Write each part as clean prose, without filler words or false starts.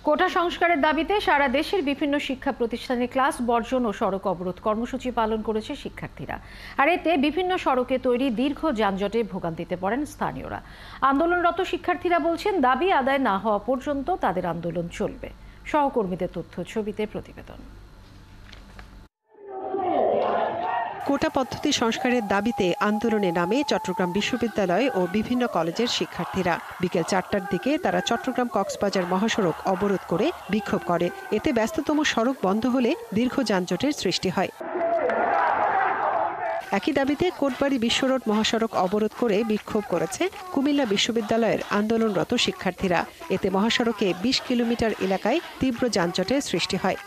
কোটা সংস্কারের দাবিতে সারা দেশের বিভিন্ন শিক্ষা প্রতিষ্ঠানে ক্লাস বর্জন ও সড়ক অবরোধ কর্মসূচি পালন করেছে শিক্ষার্থীরা। আর এতে বিভিন্ন সড়কে তৈরি দীর্ঘ যানজটে ভোগান্তিতে পড়েন স্থানীয়রা। আন্দোলনরত শিক্ষার্থীরা বলছেন, দাবি আদায় না হওয়া পর্যন্ত তাদের আন্দোলন চলবে। সহকর্মীদের তথ্য ছবিতে প্রতিবেদন। কোটা পদ্ধতি সংস্কারের দাবিতে আন্দোলনে নামে চট্টগ্রাম বিশ্ববিদ্যালয় ও বিভিন্ন কলেজের শিক্ষার্থীরা। বিকেল 4টার দিকে তারা চট্টগ্রাম কক্সবাজার মহাসড়ক অবরোধ করে বিক্ষোভ করে। এতে ব্যস্ততম সড়ক বন্ধ হলে দীর্ঘ যানজটের সৃষ্টি হয়। একই দাবিতে কোটবাড়ি বিশ্ব রোড মহাসড়ক অবরোধ করে বিক্ষোভ করেছে কুমিল্লা বিশ্ববিদ্যালয়ের আন্দোলনরত শিক্ষার্থীরা। এতে মহাসড়কে 20 কিলোমিটার এলাকায় তীব্র যানজটের সৃষ্টি হয়।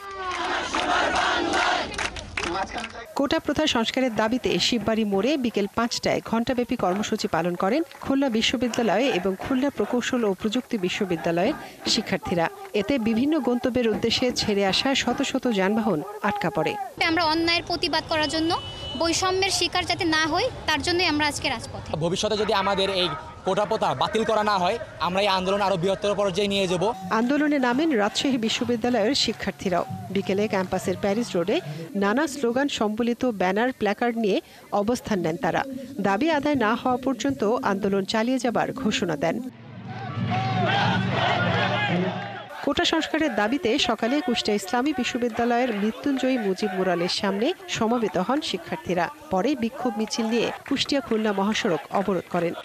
কোটা প্রথা সংস্কারের দাবিতে শিববাড়ি মোড়ে বিকেল 5টায় ঘণ্টাব্যাপী কর্মসূচি পালন করেন খুলনা বিশ্ববিদ্যালয় এবং খুলনা প্রকৌশল ও প্রযুক্তি বিশ্ববিদ্যালয়ের শিক্ষার্থীরা। এতে বিভিন্ন গন্তব্যের উদ্দেশ্যে ছেড়ে আসা শত শত যানবাহন আটকা পড়ে। আমরা অন্যায়ের প্রতিবাদ করার জন্য, বৈষম্যের শিকার যাতে না হই তার জন্যই আমরা আজকে রাজপথে। ভবিষ্যতে যদি আমাদের এই কোটা প্রথা বাতিল করা না হয়, আমরা এই আন্দোলন আরো বৃহত্তর পর্যায়ে নিয়ে যাব। আন্দোলনে নামেন রাজশাহী বিশ্ববিদ্যালয়ের শিক্ষার্থীরাও। বিকেলে ক্যাম্পাসের প্যারিস রোডে নানা স্লোগান সম্বলিত ব্যানার প্ল্যাকার্ড নিয়ে অবস্থান নেন তারা। দাবি আদায় না হওয়া পর্যন্ত আন্দোলন চালিয়ে যাবার ঘোষণা দেন। কোটা সংস্কারের দাবিতে সকালে কুষ্টিয়া ইসলামী বিশ্ববিদ্যালয়ের মৃত্যুঞ্জয়ী মুজিব মুরালের সামনে সমবেত হন শিক্ষার্থীরা। পরে বিক্ষোভ মিছিল নিয়ে কুষ্টিয়া খুলনা মহাসড়ক অবরোধ করেন।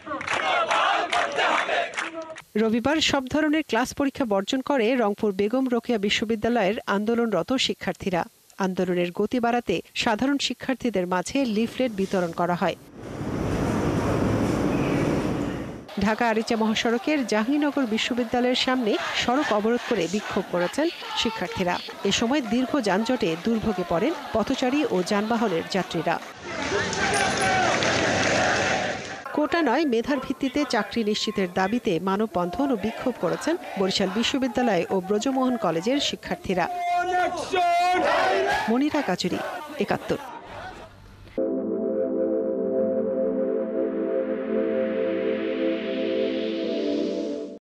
রবিবার সব ধরনের ক্লাস পরীক্ষা বর্জন করে রংপুর বেগম রোকেয়া বিশ্ববিদ্যালয়ের আন্দোলনরত শিক্ষার্থীরা। আন্দোলনের গতি বাড়াতে সাধারণ শিক্ষার্থীদের মাঝে লিফলেট বিতরণ করা হয়। ঢাকা আরিচা মহাসড়কের জাহাঙ্গীরনগর বিশ্ববিদ্যালয়ের সামনে সড়ক অবরোধ করে বিক্ষোভ করেছেন শিক্ষার্থীরা। এ সময় দীর্ঘ যানজটে দুর্ভোগে পড়েন পথচারী ও যানবাহনের যাত্রীরা। কোটা নয়, মেধার ভিত্তিতে চাকরি নিশ্চিতের দাবিতে মানববন্ধন ও বিক্ষোভ করেছেন বরিশাল বিশ্ববিদ্যালয় ও ব্রজমোহন কলেজের শিক্ষার্থীরা। মনিরা কাচুরি, ৭১।